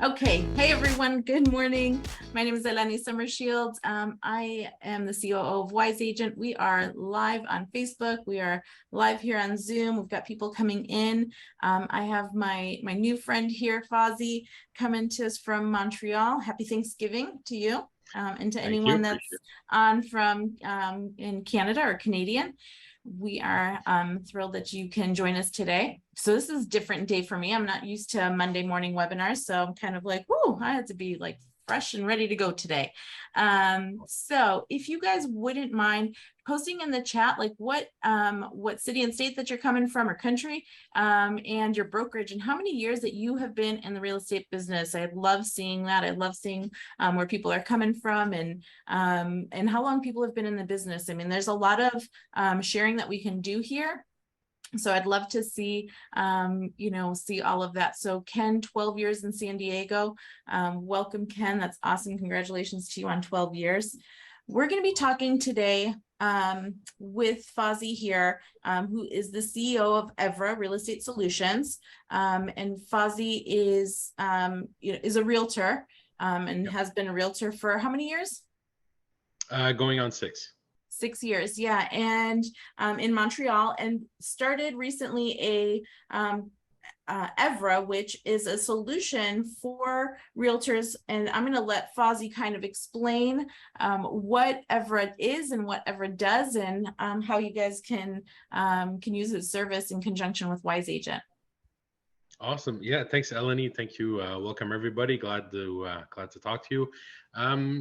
Okay, hey everyone, good morning. My name is Eleni Sommerschield. I am the COO of Wise Agent. We are live on Facebook. We are live here on Zoom. We've got people coming in. I have my new friend here, Fawzi, coming to us from Montreal. Happy Thanksgiving to you and to Thank you. anyone that's on from in Canada or Canadian. We are thrilled that you can join us today. So this is a different day for me. I'm not used to Monday morning webinars, so I'm kind of like, whoo, I had to be like fresh and ready to go today. So if you guys wouldn't mind posting in the chat, like what city and state that you're coming from or country, and your brokerage and how many years that you have been in the real estate business. I love seeing that. I love seeing where people are coming from and how long people have been in the business. I mean, there's a lot of sharing that we can do here. So I'd love to see, see all of that. So Ken, 12 years in San Diego. Welcome, Ken. That's awesome. Congratulations to you on 12 years. We're going to be talking today with Fawzi here, who is the CEO of Evera Real Estate Solutions. And Fawzi is a realtor and has been a realtor for how many years? Going on 6. 6 years, yeah, and in Montreal, and started recently a Evera, which is a solution for realtors. And I'm going to let Fawzi kind of explain what Evera is and what Evera does, and how you guys can use its service in conjunction with Wise Agent. Awesome. Yeah, thanks, Eleni. Thank you. Welcome, everybody. Glad to talk to you.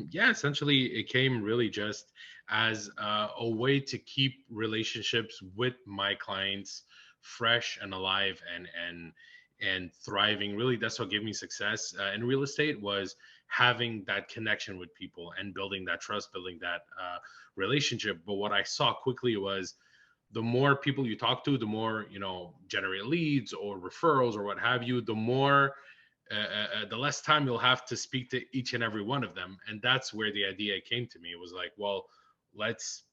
Yeah, essentially, it came really just as a way to keep relationships with my clients fresh and alive and thriving. Really, that's what gave me success in real estate, was having that connection with people and building that trust, building that relationship. But what I saw quickly was, the more people you talk to, the more, generate leads or referrals or what have you, the more, the less time you'll have to speak to each and every one of them. And that's where the idea came to me. It was like, well, let's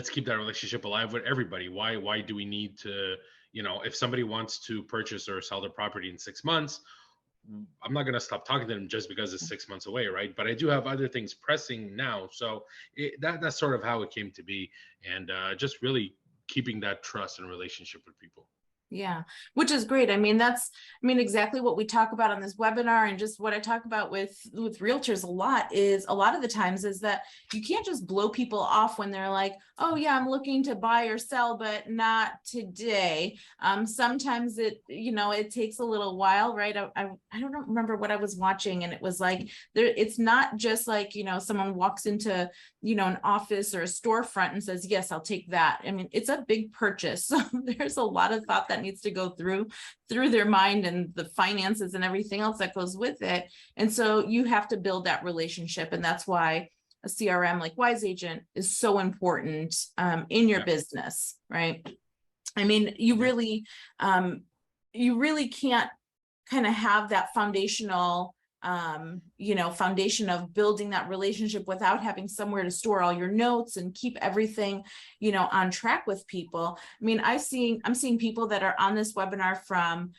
keep that relationship alive with everybody. Why do we need to, if somebody wants to purchase or sell their property in 6 months, I'm not going to stop talking to them just because it's 6 months away, right? But I do have other things pressing now. So that's sort of how it came to be. And just really keeping that trust and relationship with people. Yeah, which is great. I mean, exactly what we talk about on this webinar, and just what I talk about with realtors a lot of the times is that you can't just blow people off when they're like, oh yeah, I'm looking to buy or sell, but not today. Sometimes it takes a little while, right? I don't remember what I was watching, and it was like, it's not just like, someone walks into, an office or a storefront and says, yes, I'll take that. I mean, it's a big purchase. So there's a lot of thought that needs to go through their mind, and the finances and everything else that goes with it. And so you have to build that relationship. And that's why a CRM like Wise Agent is so important in your business, right? I mean, you really can't kind of have that foundation of building that relationship without having somewhere to store all your notes and keep everything, on track with people. I mean, I'm seeing people that are on this webinar from,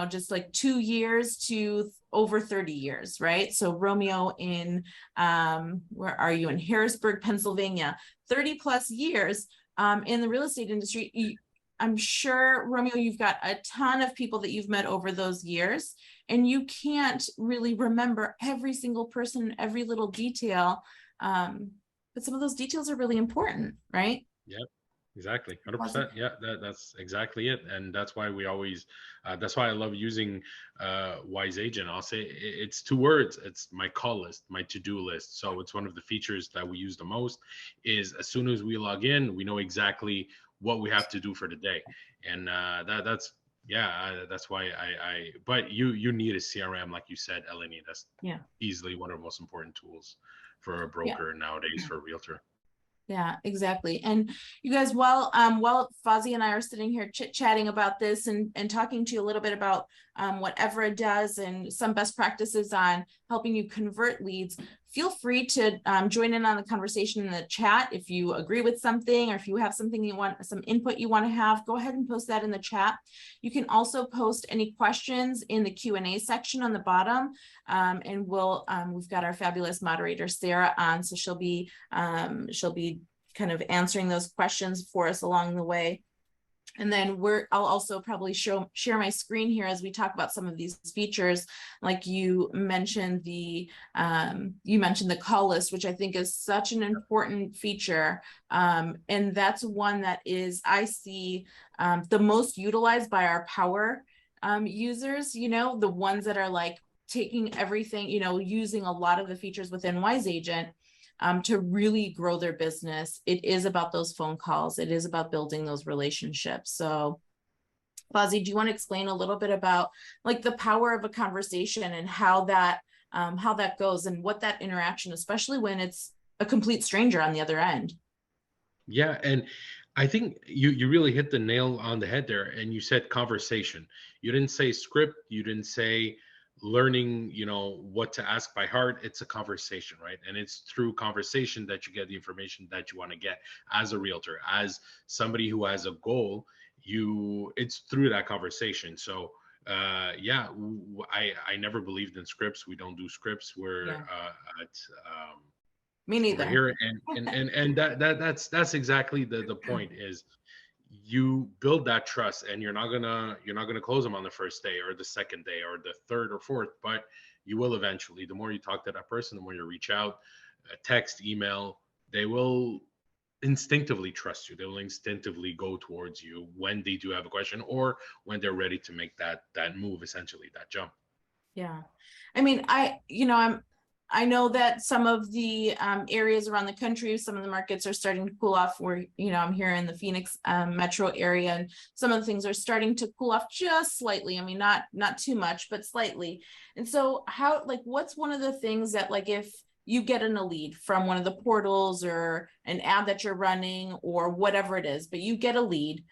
just like 2 years to over 30 years, right? So Romeo in, where are you? In Harrisburg, Pennsylvania, 30 plus years in the real estate industry. I'm sure, Romeo, you've got a ton of people that you've met over those years, and you can't really remember every single person, every little detail. But some of those details are really important, right? Yep, exactly. 100%. Yeah, that's exactly it. And that's why we always, that's why I love using Wise Agent. I'll say it's 2 words. It's my call list, my to-do list. So it's one of the features that we use the most. Is as soon as we log in, we know exactly what we have to do for the day. And that's why but you need a CRM, like you said, Eleni. That's easily one of the most important tools for a broker nowadays, for a realtor. Yeah, exactly. And you guys, while Fawzi and I are sitting here chit-chatting about this and talking to you a little bit about what Evera does and some best practices on helping you convert leads, feel free to join in on the conversation in the chat. If you agree with something, or if you have something you want, some input you want to have, go ahead and post that in the chat. You can also post any questions in the Q&A section on the bottom. And we've got our fabulous moderator, Sarah, on, so she'll be kind of answering those questions for us along the way. And then I'll also probably share my screen here as we talk about some of these features. Like you mentioned the call list, which I think is such an important feature. And that's one that is, I see, the most utilized by our power users, you know, the ones that are like taking everything, you know, using a lot of the features within Wise Agent to really grow their business. It is about those phone calls. It is about building those relationships. So Fawzi, do you want to explain a little bit about like the power of a conversation and how that goes and what that interaction, especially when it's a complete stranger on the other end? Yeah, and I think you really hit the nail on the head there, and you said conversation. You didn't say script, you didn't say learning, you know, what to ask by heart. It's a conversation, right? And it's through conversation that you get the information that you want to get as a realtor, as somebody who has a goal. It's through that conversation. So yeah, I never believed in scripts. We don't do scripts. We're at Me neither. over here, and that's exactly the point is you build that trust, and you're not gonna close them on the first day or the second day or the third or fourth, but you will eventually. The more you talk to that person, the more you reach out, text, email, they will instinctively trust you. They will instinctively go towards you when they do have a question or when they're ready to make that move, essentially that jump. Yeah, I mean, I know that some of the areas around the country, some of the markets are starting to cool off. Where, you know, I'm here in the Phoenix metro area, and some of the things are starting to cool off just slightly. I mean, not too much, but slightly. And so what's one of the things that, like, if you get in a lead from one of the portals or an ad that you're running or whatever it is, but you get a lead,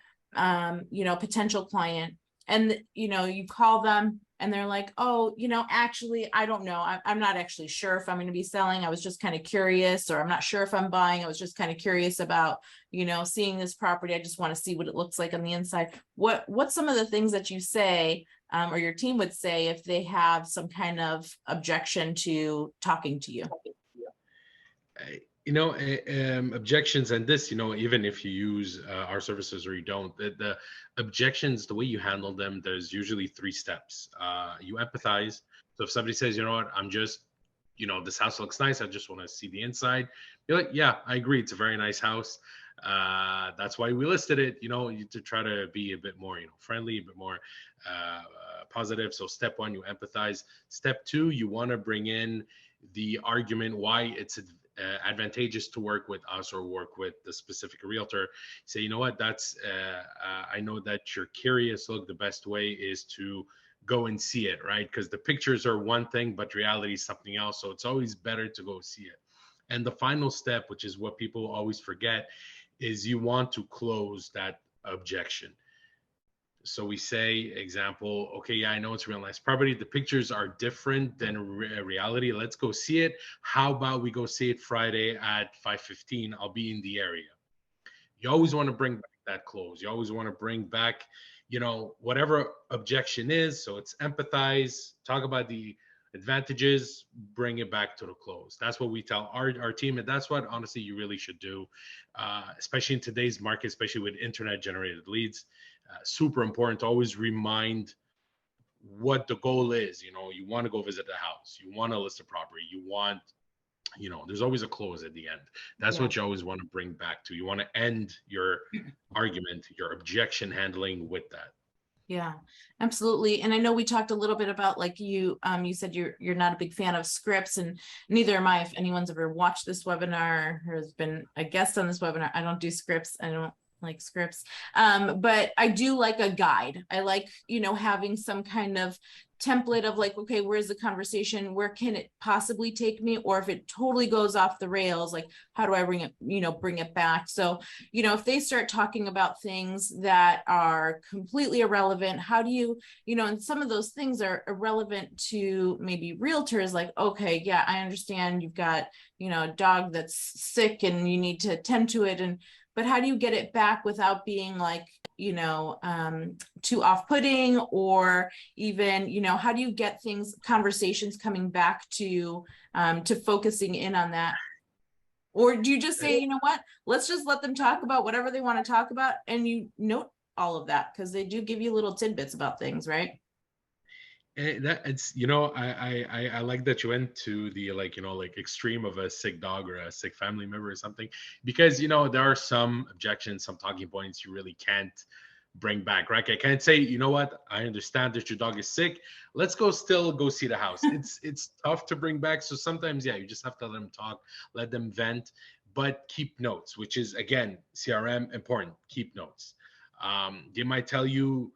you know, potential client, and, you know, you call them and they're like, oh, you know, actually, I don't know. I'm not actually sure if I'm going to be selling. I was just kind of curious, or I'm not sure if I'm buying. I was just kind of curious about, you know, seeing this property. I just want to see what it looks like on the inside. What's some of the things that you say, or your team would say, if they have some kind of objection to talking to you? You know, objections, and this, you know, even if you use our services or you don't, the objections, the way you handle them, there's usually 3 steps. You empathize. So if somebody says, you know what, I'm just, you know, this house looks nice, I just want to see the inside, you're like, yeah, I agree, it's a very nice house. That's why we listed it, you know, to try to be a bit more, you know, friendly, a bit more positive. So step 1, you empathize. Step 2, you want to bring in the argument why it's advantageous to work with us or work with the specific realtor. Say, you know what, that's I know that you're curious. Look, the best way is to go and see it, right? Because the pictures are one thing, but reality is something else. So it's always better to go see it. And the final step, which is what people always forget, is you want to close that objection. So we say, example, okay, yeah, I know it's a real nice property. The pictures are different than reality. Let's go see it. How about we go see it Friday at 5:15? I'll be in the area. You always want to bring back that close. You always want to bring back, you know, whatever objection is. So it's empathize, talk about the advantages, bring it back to the close. That's what we tell our team. And that's what, honestly, you really should do, especially in today's market, especially with internet generated leads. Super important to always remind what the goal is. You know, you want to go visit the house, you want to list a property, you want, you know, there's always a close at the end. That's what you always want to bring back to. You want to end your argument, your objection handling with that. Yeah, absolutely. And I know we talked a little bit about, like, you said you're not a big fan of scripts, and neither am I. If anyone's ever watched this webinar or has been a guest on this webinar, I don't do scripts. I don't like scripts. But I do like a guide. I like, having some kind of template of like, okay, where's the conversation? Where can it possibly take me? Or if it totally goes off the rails, like, how do I bring it back? So, if they start talking about things that are completely irrelevant, how do you, and some of those things are irrelevant to maybe realtors, like, okay, yeah, I understand you've got, a dog that's sick and you need to tend to it. But how do you get it back without being like, too off-putting, or even, how do you get conversations coming back to focusing in on that? Or do you just say, you know what, let's just let them talk about whatever they want to talk about, and you note all of that, because they do give you little tidbits about things, right? That it's I like that you went to the like extreme of a sick dog or a sick family member or something, because there are some objections, some talking points you really can't bring back, right? I can't say, what, I understand that your dog is sick, let's go see the house. It's tough to bring back, so sometimes, yeah, you just have to let them talk, let them vent, but keep notes, which is, again, CRM important. Keep notes. They might tell you,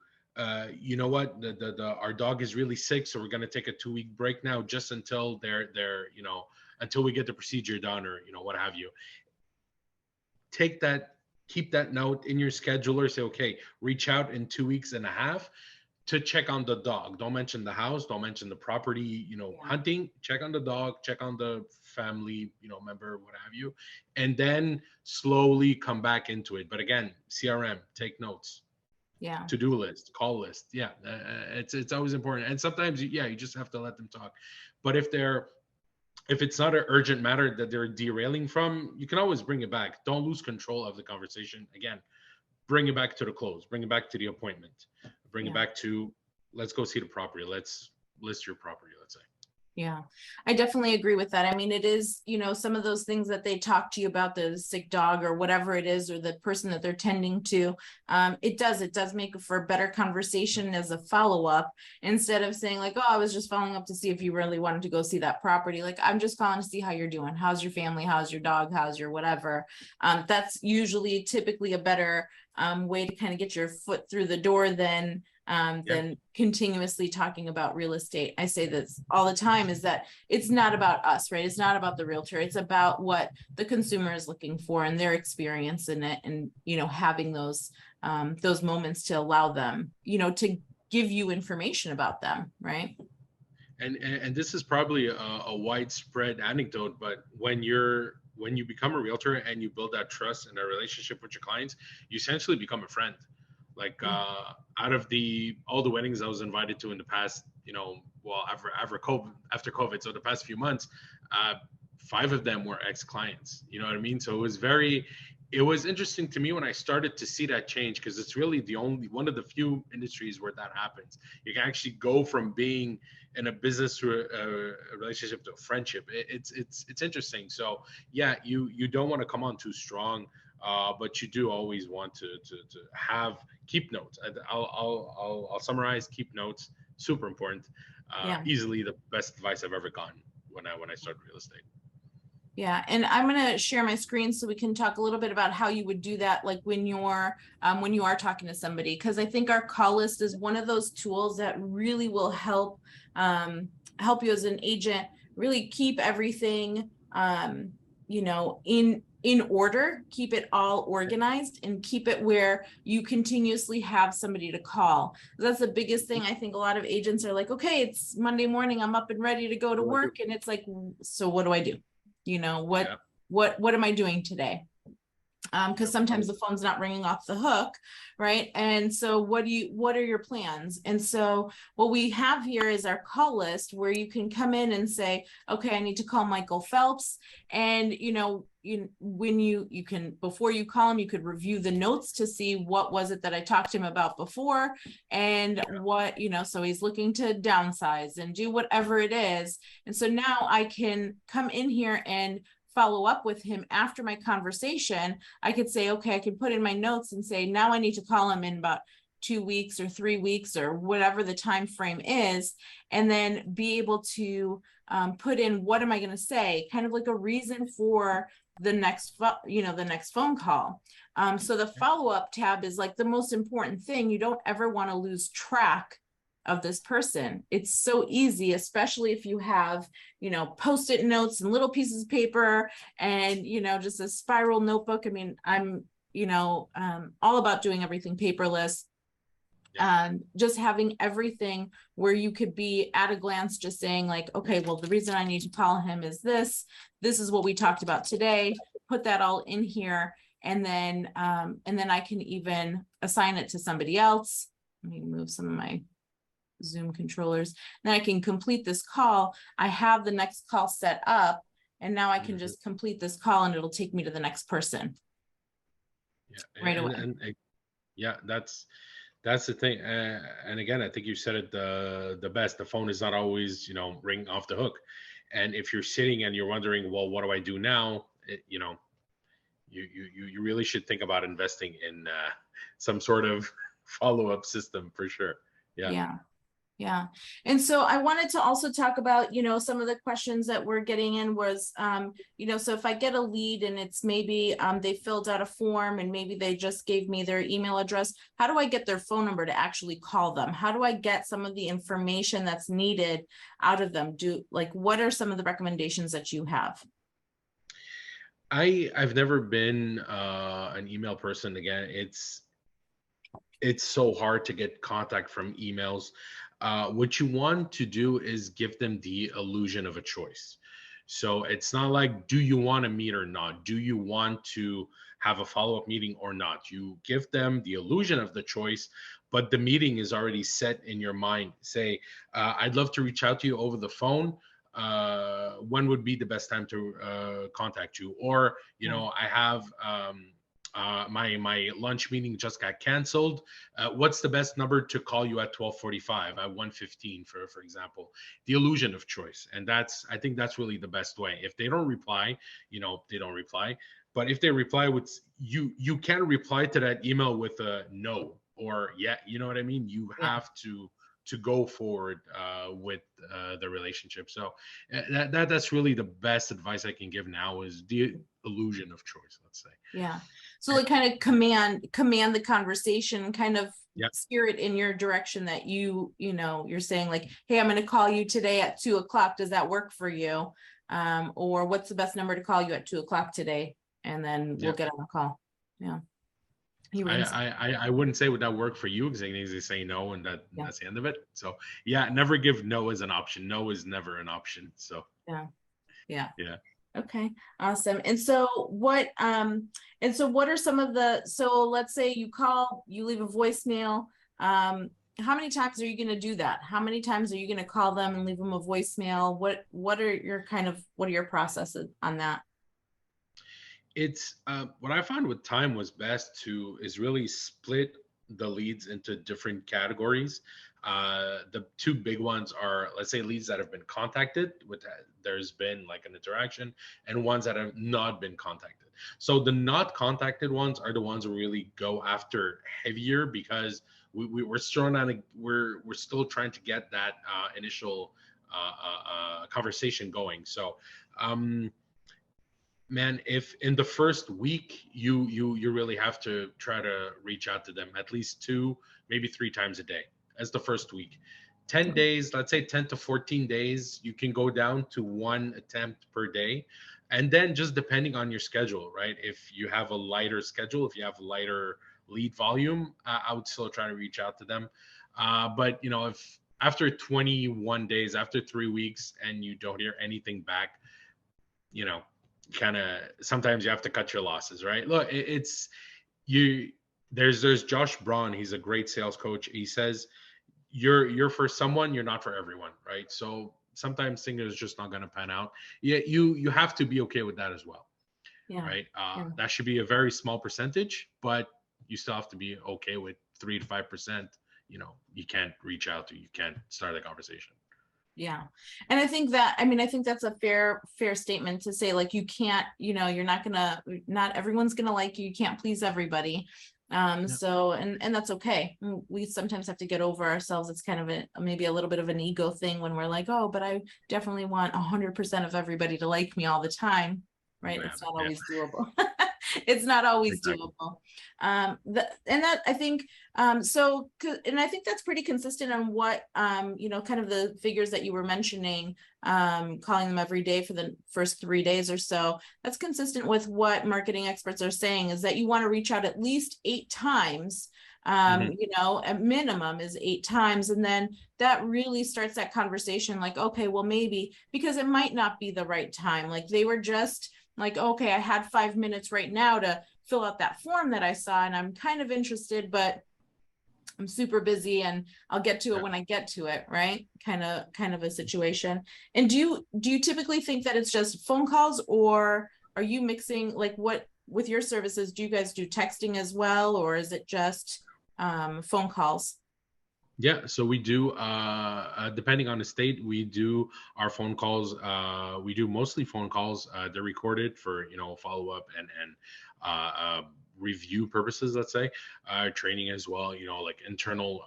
you know what, our dog is really sick, so we're going to take a 2-week break now, just until they're until we get the procedure done, or what have you. Keep that note in your scheduler. Say, okay, reach out in 2.5 weeks to check on the dog. Don't mention the house, don't mention the property, hunting. Check on the dog, check on the family, member, what have you, and then slowly come back into it. But again, CRM, take notes. Yeah. To-do list, call list. Yeah, it's always important. And sometimes, yeah, you just have to let them talk. But if it's not an urgent matter that they're derailing from, you can always bring it back. Don't lose control of the conversation. Again, bring it back to the close, bring it back to the appointment, bring it back to, let's go see the property, let's list your property, let's say. Yeah, I definitely agree with that. I mean, it is, some of those things that they talk to you about, the sick dog or whatever it is, or the person that they're tending to, it does make for a better conversation as a follow-up, instead of saying like, oh, I was just following up to see if you really wanted to go see that property. Like, I'm just calling to see how you're doing. How's your family? How's your dog? How's your whatever? That's typically a better way to kind of get your foot through the door than continuously talking about real estate. I say this all the time, is that it's not about us, right? It's not about the realtor. It's about what the consumer is looking for and their experience in it. And, having those moments to allow them, to give you information about them, right? And this is probably a widespread anecdote, but when you become a realtor and you build that trust and a relationship with your clients, you essentially become a friend. Like out of all the weddings I was invited to in the past, after COVID, so the past few months, 5 of them were ex-clients. You know what I mean? So it was interesting to me when I started to see that change, because it's really one of the few industries where that happens. You can actually go from being in a business to a relationship to a friendship. It's interesting. So yeah, you don't want to come on too strong. But you do always want to keep notes. I'll summarize. Keep notes, super important. Easily the best advice I've ever gotten when I started real estate. Yeah, and I'm going to share my screen so we can talk a little bit about how you would do that, like when you are talking to somebody, because I think our call list is one of those tools that really will help you as an agent really keep everything in order, keep it all organized, and keep it where you continuously have somebody to call. That's the biggest thing. I think a lot of agents are like, okay, it's Monday morning, I'm up and ready to go to work, and it's like, so what do I do? What am I doing today? Because sometimes the phone's not ringing off the hook, right? And so what are your plans? And so what we have here is our call list, where you can come in and say, okay, I need to call Michael Phelps. And when you can, before you call him, you could review the notes to see what was it that I talked to him about before, and what, so he's looking to downsize and do whatever it is. And so now I can come in here and follow up with him after my conversation. I could say, okay, I can put in my notes and say, now I need to call him in about 2 weeks or 3 weeks or whatever the time frame is, and then be able to put in, what am I going to say, kind of like a reason for the next, the next phone call. So the follow-up tab is like the most important thing. You don't ever want to lose track of this person. It's so easy, especially if you have, post-it notes and little pieces of paper and, just a spiral notebook. I mean, I'm, all about doing everything paperless. Just having everything where you could be at a glance, just saying like, okay, well, the reason I need to call him is this is what we talked about today, put that all in here. And then I can even assign it to somebody else. Let me move some of my Zoom controllers. Then I can complete this call. I have the next call set up, and now I can just complete this call and it'll take me to the next person. Yeah, right away. And yeah, that's the thing. And again, I think you said it the best. The phone is not always, ring off the hook. And if you're sitting and you're wondering, well, what do I do now? You really should think about investing in some sort of follow-up system for sure. Yeah. And so I wanted to also talk about, some of the questions that we're getting in was, so if I get a lead and it's maybe they filled out a form and maybe they just gave me their email address, how do I get their phone number to actually call them? How do I get some of the information that's needed out of them? What are some of the recommendations that you have? I've never been an email person. Again, it's so hard to get contact from emails. What you want to do is give them the illusion of a choice. So it's not like, do you want to meet or not? Do you want to have a follow-up meeting or not? You give them the illusion of the choice, but the meeting is already set in your mind. Say, I'd love to reach out to you over the phone. When would be the best time to contact you? Or, I have my lunch meeting just got canceled. What's the best number to call you at 12:45, at 1:15, for example? The illusion of choice. And I think that's really the best way. If they don't reply, they don't reply. But if they reply with, you can't reply to that email with a no or yeah, you know what I mean? You have to go forward with the relationship. So that's really the best advice I can give now, is the illusion of choice, let's say. Yeah. So like kind of command the conversation, kind of Yeah. steer it in your direction that you're saying like, hey, I'm going to call you today at 2:00. Does that work for you? Or what's the best number to call you at 2:00 today? And then we'll get on the call. Yeah. I wouldn't say would that work for you, because they say no, and that's the end of it. So yeah, never give no as an option. No is never an option. So yeah. Okay, awesome. And so what are some of so let's say you call, you leave a voicemail. How many times are you going to do that? How many times are you going to call them and leave them a voicemail? What are your processes on that? It's what I found with time was best is really split the leads into different categories. The two big ones are, let's say, leads that have been contacted, there's been like an interaction, and ones that have not been contacted. So the not contacted ones are the ones we really go after heavier, because we're still trying to get that initial conversation going. So man, if in the first week you really have to try to reach out to them at least 2, maybe 3 times a day as the first week. 10 days, let's say 10 to 14 days, you can go down to 1 attempt per day. And then just depending on your schedule, right? If you have a lighter schedule, if you have lighter lead volume, I would still try to reach out to them. But if after 21 days, after 3 weeks, and you don't hear anything back, kind of sometimes you have to cut your losses, right? Look, there's Josh Braun. He's a great sales coach. He says you're for someone, you're not for everyone, right? So sometimes things are just not going to pan out. Yeah, you have to be okay with that as well. Right? That should be a very small percentage, but you still have to be okay with 3 to 5%. You can't reach out to, you can't start a conversation. Yeah. And I think that's a fair statement to say, like, you can't, not everyone's gonna like you. You can't please everybody. So, and that's okay. We sometimes have to get over ourselves. It's kind of maybe a little bit of an ego thing when we're like, oh, but I definitely want 100% of everybody to like me all the time. right? Yeah, It's not yeah, always doable. It's not always exactly. doable. And that I think, and I think that's pretty consistent on what, kind of the figures that you were mentioning, calling them every day for the first 3 days or so. That's consistent with what marketing experts are saying, is that you want to reach out at least 8 times. Hmm. A minimum is 8 times. And then that really starts that conversation like, okay, well, maybe, because it might not be the right time. Like they were just like, okay, I had 5 minutes right now to fill out that form that I saw, and I'm kind of interested, but I'm super busy and I'll get to it Yeah. when I get to it, right? Kind of a situation. And do you typically think that it's just phone calls, or are you mixing, like, what with your services, do you guys do texting as well, or is it just phone calls? Yeah, so we do, depending on the state, we do our phone calls. We do mostly phone calls. They're recorded for, follow up and review purposes. Let's say training as well. Like internal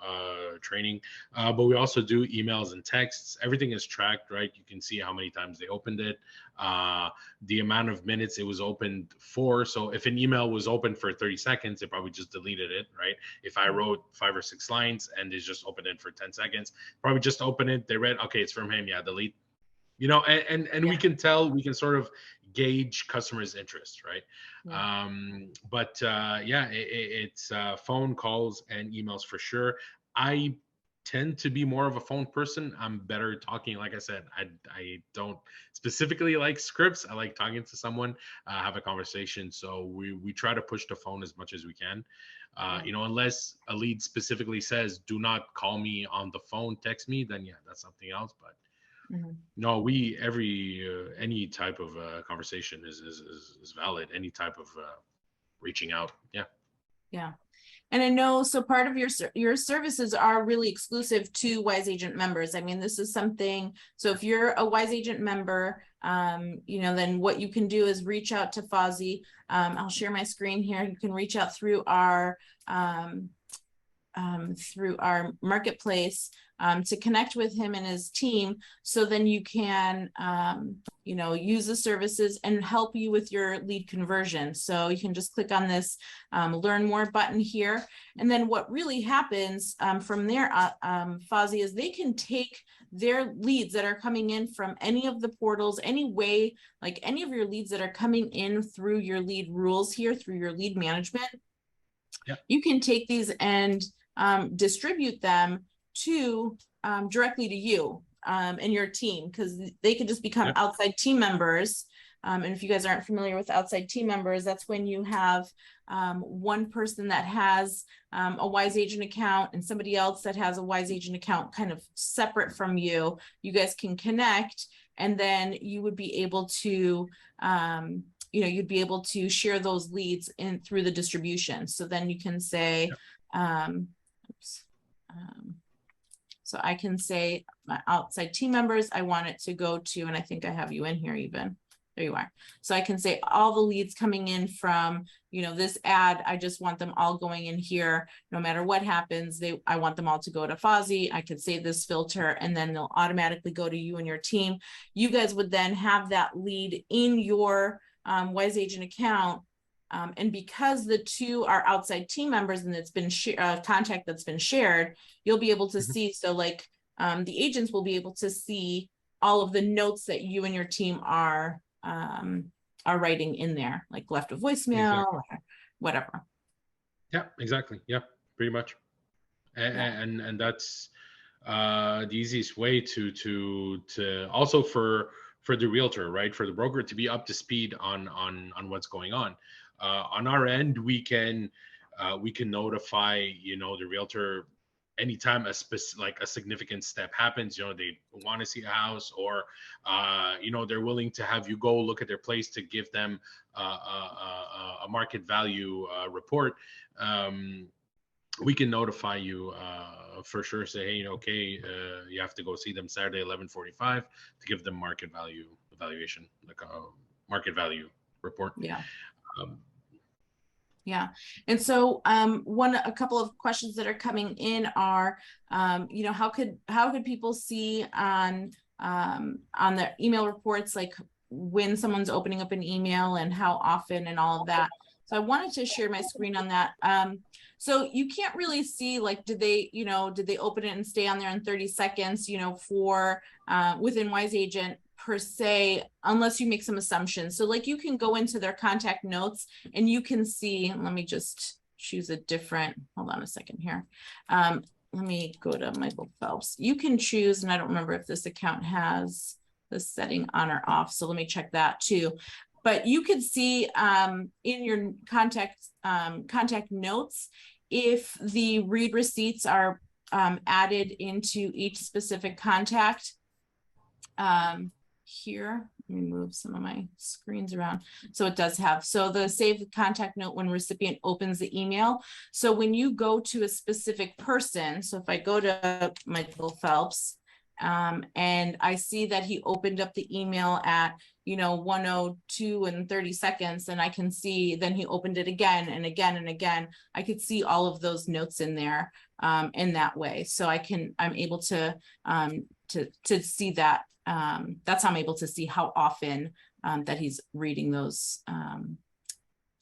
training. But we also do emails and texts. Everything is tracked, right? You can see how many times they opened it, uh, the amount of minutes it was opened for. So if an email was open for 30 seconds, they probably just deleted it, right? If I wrote 5 or 6 lines and they just opened it for 10 seconds, probably just open it. They read, okay, it's from him. Yeah, delete. And we Yeah, can tell, we can sort of gauge customers' interest, right? yeah, But yeah, it's phone calls and emails for sure. I tend to be more of a phone person. I'm better talking. Like I said, I don't specifically like scripts. I like talking to someone, have a conversation. So we try to push the phone as much as we can. yeah. Unless a lead specifically says, "Do not call me on the phone, text me," then yeah, that's something else. But Mhm. no, we every any type of conversation is valid. Any type of reaching out, yeah. Yeah. And I know, so part of your services are really exclusive to Wise Agent members. I mean, this is something, so if you're a Wise Agent member, then what you can do is reach out to Fawzi. I'll share my screen here. You can reach out through our marketplace to connect with him and his team. So then you can, use the services and help you with your lead conversion. So you can just click on this learn more button here. And then what really happens from there, Fawzi, is they can take their leads that are coming in from any of the portals, any way, like any of your leads that are coming in through your lead rules here, through your lead management. Yeah. You can take these and distribute them to directly to you and your team, because they could just become Yeah. outside team members. And if you guys aren't familiar with outside team members, that's when you have one person that has a Wise Agent account and somebody else that has a Wise Agent account kind of separate from you. You guys can connect, and then you would be able to you'd be able to share those leads in through the distribution. So then you can say, oops, so I can say my outside team members, I want it to go to, and I think I have you in here even. There you are. So I can say all the leads coming in from, this ad, I just want them all going in here. No matter what happens, I want them all to go to Fawzi. I could say this filter, and then they'll automatically go to you and your team. You guys would then have that lead in your Wise Agent account. And because the two are outside team members and it's been contact that's been shared, you'll be able to Mhm. see. So like the agents will be able to see all of the notes that you and your team are writing in there, like left a voicemail Exactly. or whatever. Yeah, exactly. Yeah, pretty much. And Yeah. and that's the easiest way to also for the realtor, right? For the broker to be up to speed on what's going on. On our end, we can notify the realtor anytime like a significant step happens. They want to see a house, or they're willing to have you go look at their place to give them a market value report. We can notify you for sure. Say, hey, okay, you have to go see them Saturday 11:45 to give them market value evaluation, like a market value report. Yeah. um, Yeah. And so a couple of questions that are coming in are, how could people see on their email reports, like when someone's opening up an email and how often and all of that. So I wanted to share my screen on that. So you can't really see, like, did they open it and stay on there in 30 seconds, for within Wise Agent per se, unless you make some assumptions. So like you can go into their contact notes and you can see, let me just choose a different, hold on a second here. Let me go to Michael Phelps. You can choose, and I don't remember if this account has the setting on or off. So let me check that too. But you could see in your contact notes, if the read receipts are added into each specific contact. Here, let me move some of my screens around. So it does have, so the save contact note when recipient opens the email. So when you go to a specific person, so if I go to Michael Phelps, and I see that he opened up the email at 1:02 and 30 seconds, and I can see then he opened it again and again and again. I could see all of those notes in there in that way. So I'm able to see that. That's how I'm able to see how often that he's reading those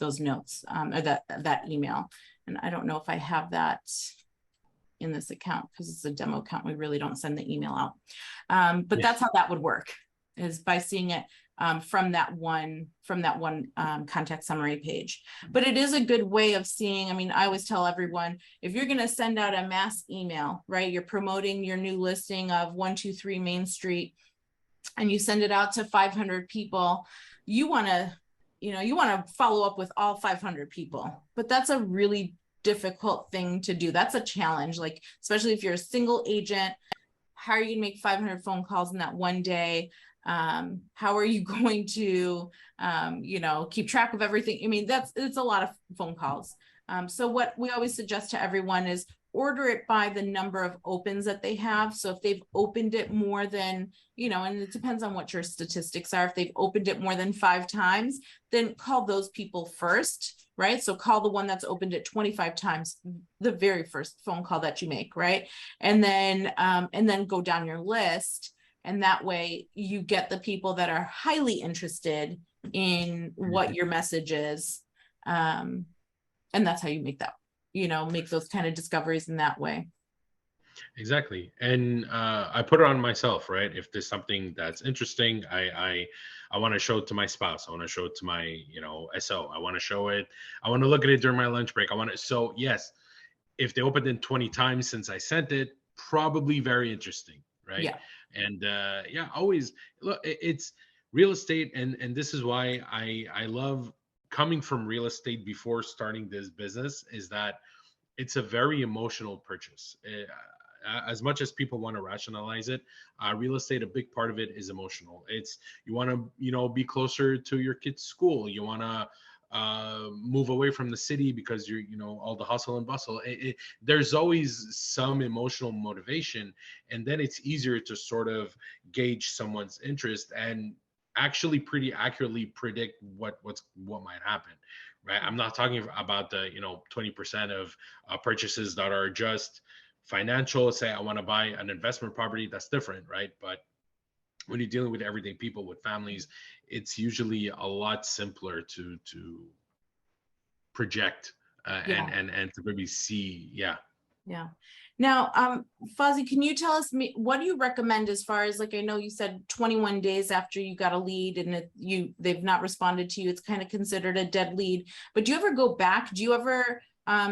notes or that email. And I don't know if I have that in this account because it's a demo account. We really don't send the email out. But that's how that would work, is by seeing it from that one contact summary page. But it is a good way of seeing. I mean, I always tell everyone, if you're going to send out a mass email, right, you're promoting your new listing of 123 Main Street, and you send it out to 500 people, you want to follow up with all 500 people. But that's a really difficult thing to do. That's a challenge, like, especially if you're a single agent. How are you going to make 500 phone calls in that one day? How are you going to, keep track of everything? I mean, it's a lot of phone calls. So what we always suggest to everyone is order it by the number of opens that they have. So if they've opened it more than, and it depends on what your statistics are. If they've opened it more than 5 times, then call those people first, right? So call the one that's opened it 25 times, the very first phone call that you make, right? And then go down your list. And that way you get the people that are highly interested in what your message is. And that's how you make that, make those kind of discoveries in that way. Exactly. And I put it on myself, right? If there's something that's interesting, I want to show it to my spouse. I want to show it to my, SO. I want to show it. I want to look at it during my lunch break. So yes, if they opened it 20 times since I sent it, probably very interesting, right? Yeah. And always look, it's real estate. And this is why I love coming from real estate before starting this business, is that it's a very emotional purchase. As much as people want to rationalize it, real estate, a big part of it is emotional. It's, you want to, be closer to your kid's school. You want to move away from the city because you're, all the hustle and bustle. There's always some emotional motivation, and then it's easier to sort of gauge someone's interest and actually pretty accurately predict what might happen, right? I'm not talking about the 20% of purchases that are just financial. Say I want to buy an investment property, that's different, right? But when you're dealing with everyday people, with families, it's usually a lot simpler to project and to maybe see. Yeah. Now, Fawzi, can you tell us what do you recommend as far as, like, I know you said 21 days after you got a lead and they've not responded to you, it's kind of considered a dead lead. But do you ever go back? Do you ever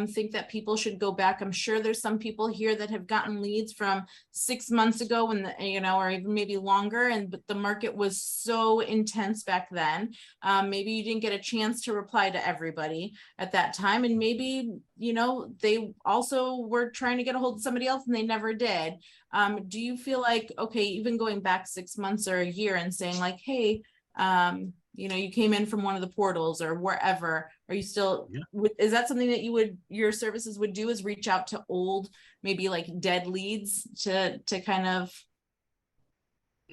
think that people should go back? I'm sure there's some people here that have gotten leads from 6 months ago when or even maybe longer, but the market was so intense back then. Maybe you didn't get a chance to reply to everybody at that time, and maybe they also were trying to get a hold of somebody else and they never did. Do you feel like, okay, even going back 6 months or a year and saying like, hey, you came in from one of the portals or wherever, are you still, is that something that your services would do, is reach out to old, maybe like dead leads to kind of?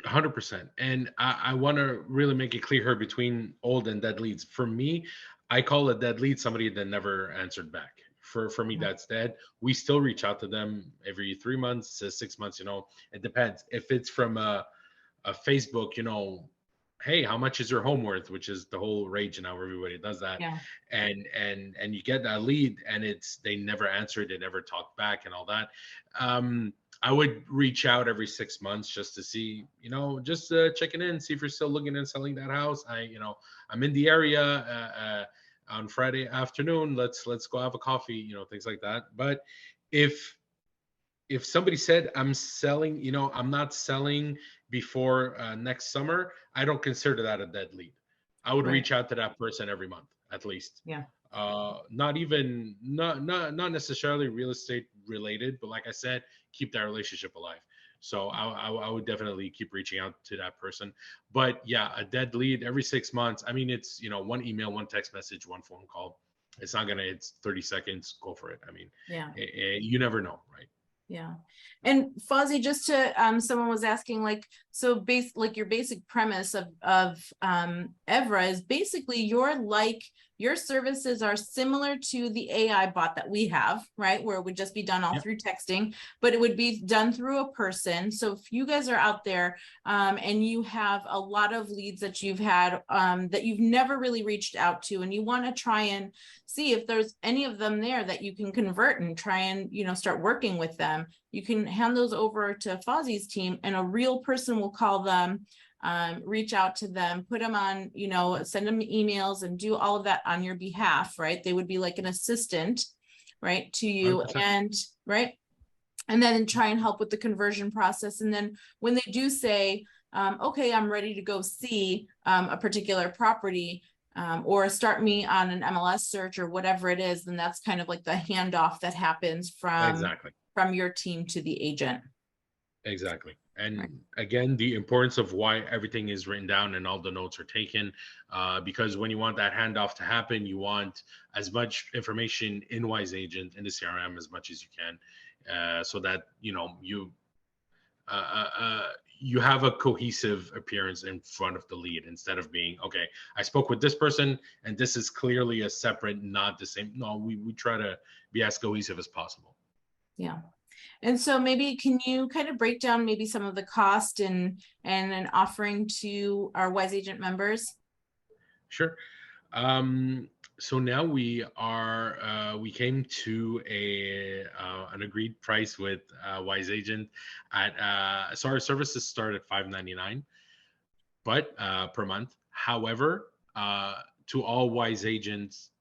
100%. And I want to really make it clear here between old and dead leads. For me, I call a dead lead somebody that never answered back. For me, that's dead. We still reach out to them every 3 months to 6 months, it depends. If it's from a Facebook, hey, how much is your home worth, which is the whole rage now, everybody does that. Yeah. And you get that lead, and they never answered, they never talked back and all that. I would reach out every 6 months just to see, just checking in, see if you're still looking at selling that house. I'm in the area on Friday afternoon. Let's go have a coffee, things like that. But if somebody said I'm selling, I'm not selling before next summer, I don't consider that a dead lead. I would Right. reach out to that person every month at least. Yeah. Not necessarily real estate related, but like I said, keep that relationship alive. So I would definitely keep reaching out to that person. But yeah, a dead lead every 6 months. I mean, it's one email, one text message, one phone call. It's 30 seconds. Go for it. I mean, Yeah. you never know, right? Yeah. And Fawzi, just to someone was asking, like, so your basic premise of Evera is basically your services are similar to the AI bot that we have, right? Where it would just be done all Yep. through texting, but it would be done through a person. So if you guys are out there and you have a lot of leads that you've had that you've never really reached out to, and you want to try and see if there's any of them there that you can convert and try and, start working with them, you can hand those over to Fawzi's team, and a real person will call them, reach out to them, put them on, send them emails and do all of that on your behalf, right? They would be like an assistant, right, to you. 100%. And right. And then try and help with the conversion process. And then when they do say, okay, I'm ready to go see a particular property, or start me on an MLS search or whatever it is, then that's kind of like the handoff that happens Exactly. from your team to the agent. Exactly. And Right. again, the importance of why everything is written down and all the notes are taken, because when you want that handoff to happen, you want as much information in Wise Agent in the CRM as much as you can, so that uh, uh, you have a cohesive appearance in front of the lead, instead of being, okay, I spoke with this person and this is clearly a separate, not the same. No, we try to be as cohesive as possible. Yeah. And so maybe can you kind of break down maybe some of the cost and an offering to our Wise Agent members? Sure. So now we came to an agreed price with Wise Agent so our services start at $5.99, but per month. However, to all Wise Agents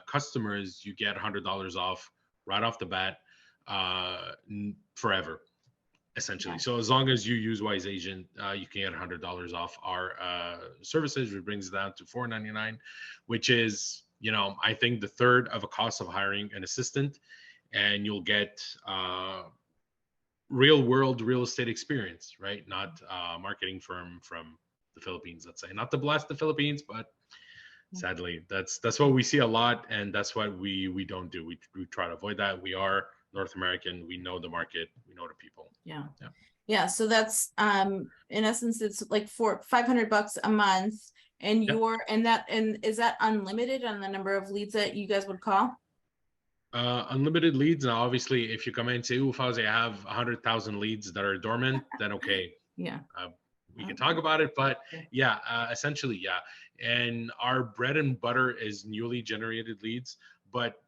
customers, you get $100 off right off the bat, forever, essentially. Yeah. So as long as you use Wise Agent, you can get $100 off our services, which brings it down to $4.99, which is, I think the third of a cost of hiring an assistant, and you'll get real world real estate experience, right? Not marketing firm from the Philippines, let's say. Not to blast the Philippines, but sadly, that's what we see a lot, and that's what we don't do. We try to avoid that. We are North American. We know the market. We know the people. Yeah. Yeah. Yeah. So that's in essence, it's like $500 a month. And Yep. and is that unlimited on the number of leads that you guys would call? Unlimited leads. Now, obviously, if you come in and say, "Ooh, Fawzi, I have 100,000 leads that are dormant," then okay, Yeah. we can talk about it. But yeah, essentially, yeah. And our bread and butter is newly generated leads, but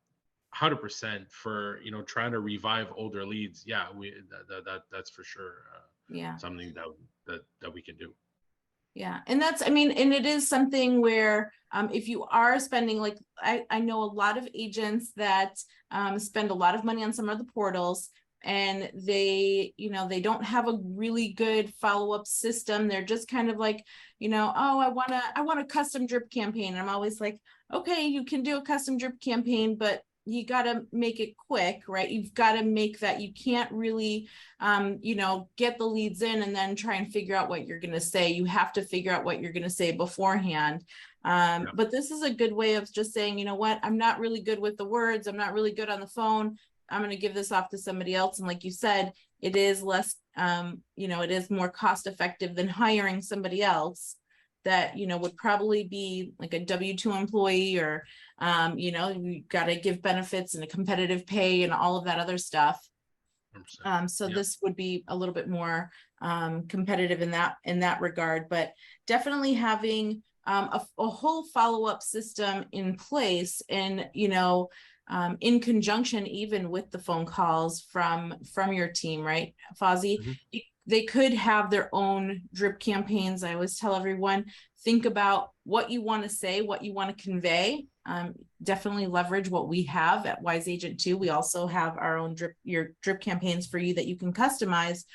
100% for trying to revive older leads. Yeah, that's for sure. Yeah. Something that we can do. Yeah. And that's, I mean, and it is something where if you are spending, like, I know a lot of agents that spend a lot of money on some of the portals, and they don't have a really good follow-up system. They're just kind of like, oh, I want a custom drip campaign. And I'm always like, okay, you can do a custom drip campaign, but you got to make it quick, right? You've got to make that, you can't really, get the leads in and then try and figure out what you're going to say. You have to figure out what you're going to say beforehand. But this is a good way of just saying, you know what, I'm not really good with the words. I'm not really good on the phone. I'm going to give this off to somebody else. And like you said, it is less, it is more cost effective than hiring somebody else that, would probably be like a W-2 employee, or, you got to give benefits and a competitive pay and all of that other stuff. So this would be a little bit more competitive in that regard, but definitely having a whole follow-up system in place, and in conjunction even with the phone calls from your team, right, Fawzi? Mhm. They could have their own drip campaigns. I always tell everyone, think about what you want to say, what you want to convey. Definitely leverage what we have at Wise Agent too. We also have our own drip campaigns for you that you can customize.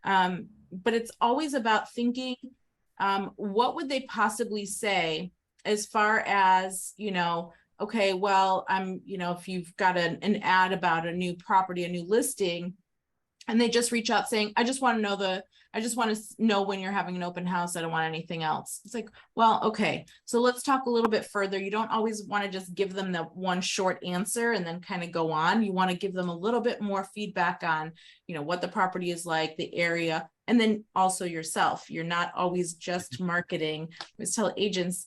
But it's always about thinking, what would they possibly say as far as, okay, well, if you've got an ad about a new property, a new listing, and they just reach out saying, I just want to know when you're having an open house. I don't want anything else. It's like, well, okay, so let's talk a little bit further. You don't always want to just give them the one short answer and then kind of go on. You want to give them a little bit more feedback on, what the property is like, the area, and then also yourself. You're not always just marketing. I always tell agents,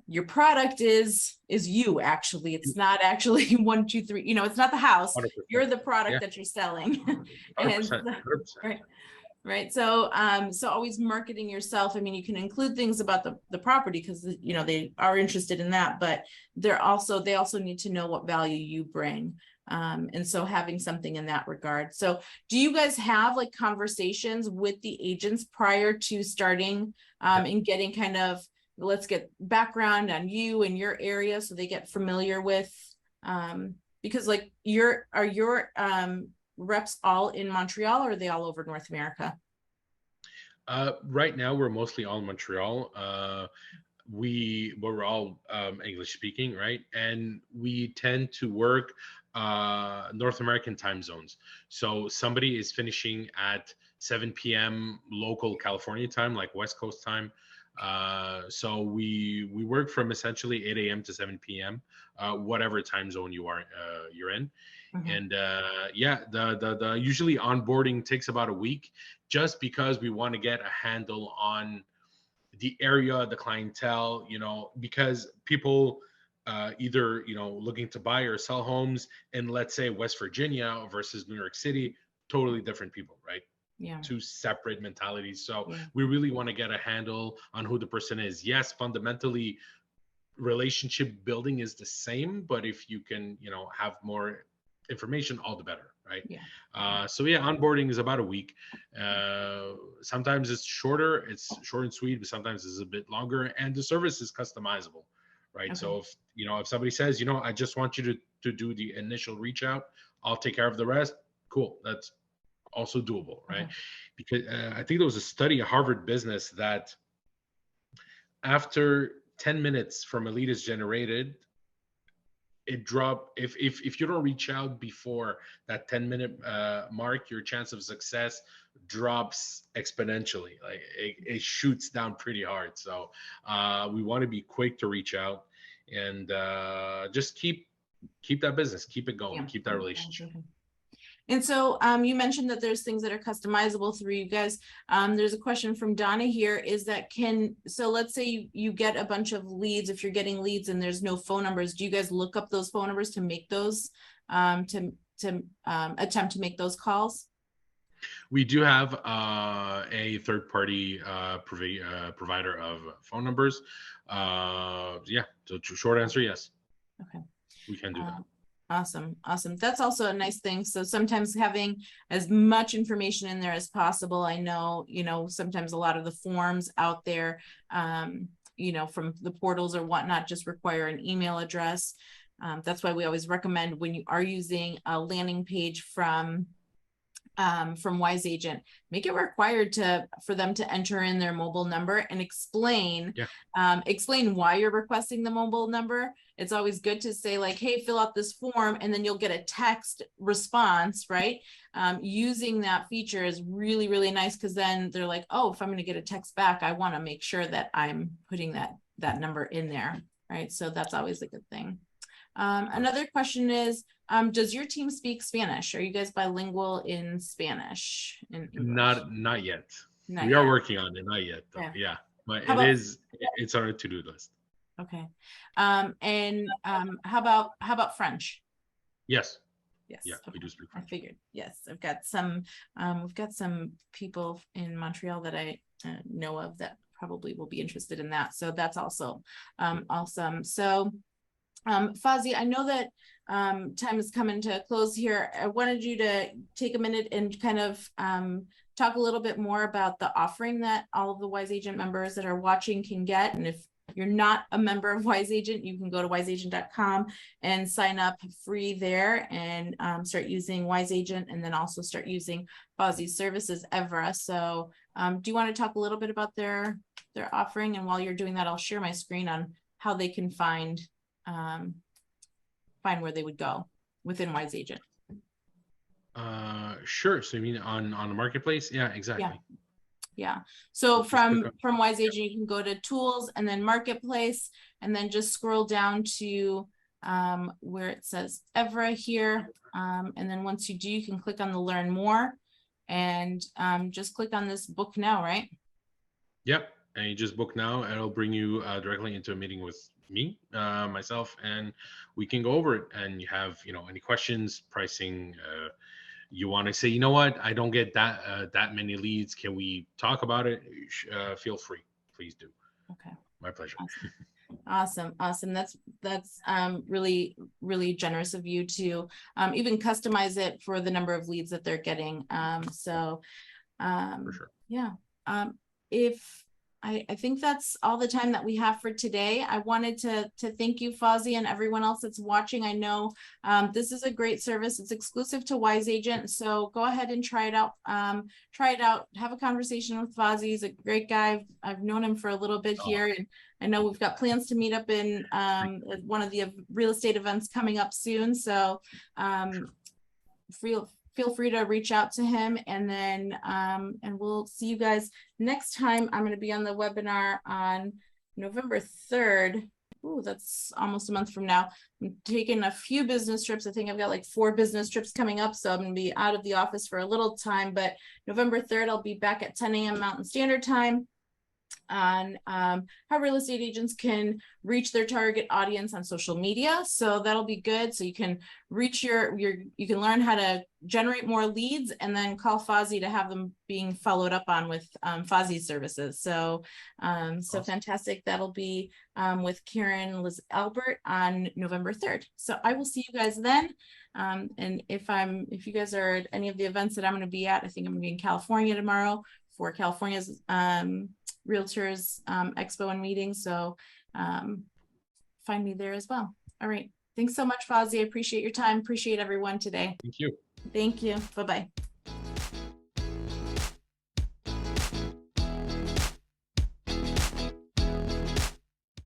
your product is you. Actually, it's not actually 1, 2, 3, it's not the house. 100%. You're the product Yeah. that you're selling. 100%. And 100%. right. So always marketing yourself. I mean, you can include things about the property because they are interested in that, but they also need to know what value you bring. And so having something in that regard. So do you guys have like conversations with the agents prior to starting and getting kind of, let's get background on you and your area so they get familiar with, because like are your reps all in Montreal, or are they all over North America? Right now we're mostly all in Montreal. We're all English speaking, right? And we tend to work North American time zones. So somebody is finishing at 7 p.m. local California time, like West Coast time. So we work from essentially 8 a.m. to 7 p.m. Whatever time zone you're in. Mm-hmm. And the usually onboarding takes about a week, just because we want to get a handle on the area, the clientele, because people either looking to buy or sell homes in, let's say, West Virginia versus New York City, totally different people, right? Yeah. Two separate mentalities. So Yeah. we really want to get a handle on who the person is. Yes, fundamentally relationship building is the same, but if you can have more information, all the better, right? So onboarding is about a week. Sometimes it's short and sweet, but sometimes it's a bit longer, and the service is customizable, right? Okay. So if somebody says, I just want you to do the initial reach out, I'll take care of the rest. Cool. That's also doable, right? Okay. Because I think there was a study at Harvard Business that after 10 minutes from a lead is generated, it drop if you don't reach out before that 10-minute mark, your chance of success drops exponentially. Like it shoots down pretty hard. So we want to be quick to reach out, and just keep that business, keep it going, keep that relationship. And so you mentioned that there's things that are customizable through you guys. There's a question from Donna here, is that so let's say you get a bunch of leads. If you're getting leads and there's no phone numbers, do you guys look up those phone numbers to make those, to attempt to make those calls? We do have a third-party provider of phone numbers. So short answer, yes. Okay. We can do that. Awesome. That's also a nice thing. So sometimes having as much information in there as possible. I know, sometimes a lot of the forms out there, from the portals or whatnot, just require an email address. That's why we always recommend, when you are using a landing page from Wise Agent, make it required for them to enter in their mobile number and explain why you're requesting the mobile number. It's always good to say, like, hey, fill out this form, and then you'll get a text response, right? Using that feature is really, really nice, because then they're like, oh, if I'm going to get a text back, I want to make sure that I'm putting that number in there, right? So that's always a good thing. Another question is, does your team speak Spanish? Are you guys bilingual in Spanish? Not yet. Not we yet. are working on it. Not yet, though. Yeah, but it's on our to-do list. Okay. How about French? Yes. Yes. Yeah, Okay. we do speak I French. figured. Yes, I've got we've got some people in Montreal that I know of that probably will be interested in that. So that's also awesome. So Fawzi, I know that time is coming to a close here. I wanted you to take a minute and kind of talk a little bit more about the offering that all of the Wise Agent members that are watching can get. And if you're not a member of Wise Agent, you can go to wiseagent.com and sign up free there and start using Wise Agent, and then also start using Fawzi's services, Evera. So do you want to talk a little bit about their offering? And while you're doing that, I'll share my screen on how they can find where they would go within Wise Agent. Sure. So you mean on the marketplace? Yeah, exactly. Yeah. So Just from Wise Agent, you can go to tools and then marketplace, and then just scroll down to where it says Evera here. And then once you do, you can click on the learn more and just click on this book now, right? Yep. And you just book now, and it'll bring you directly into a meeting with me, myself, and we can go over it. And you have, any questions, pricing, you want to say, you know what, I don't get that many leads. Can we talk about it? Feel free. Please do. Okay. My pleasure. Awesome. That's really, really generous of you to even customize it for the number of leads that they're getting. For sure. Yeah. If I think that's all the time that we have for today. I wanted to thank you, Fawzi, and everyone else that's watching. I know this is a great service. It's exclusive to Wise Agent, so go ahead and try it out. Have a conversation with Fawzi. He's a great guy. I've known him for a little bit here, and I know we've got plans to meet up in one of the real estate events coming up soon. So feel free to reach out to him, and then and we'll see you guys next time. I'm going to be on the webinar on November 3rd. Ooh, that's almost a month from now. I'm taking a few business trips. I think I've got like 4 business trips coming up, so I'm going to be out of the office for a little time, but November 3rd, I'll be back at 10 a.m. Mountain Standard Time on how real estate agents can reach their target audience on social media. So that'll be good. So you can reach you can learn how to generate more leads, and then call Fawzi to have them being followed up on with Fawzi's services. So awesome. Fantastic. That'll be with Karen Liz Albert on November 3rd. So I will see you guys then. And if you guys are at any of the events that I'm going to be at, I think I'm going to be in California tomorrow for California's Realtors Expo and meeting. So find me there as well. All right. Thanks so much, Fawzi. I appreciate your time. Appreciate everyone today. Thank you. Thank you. Bye-bye.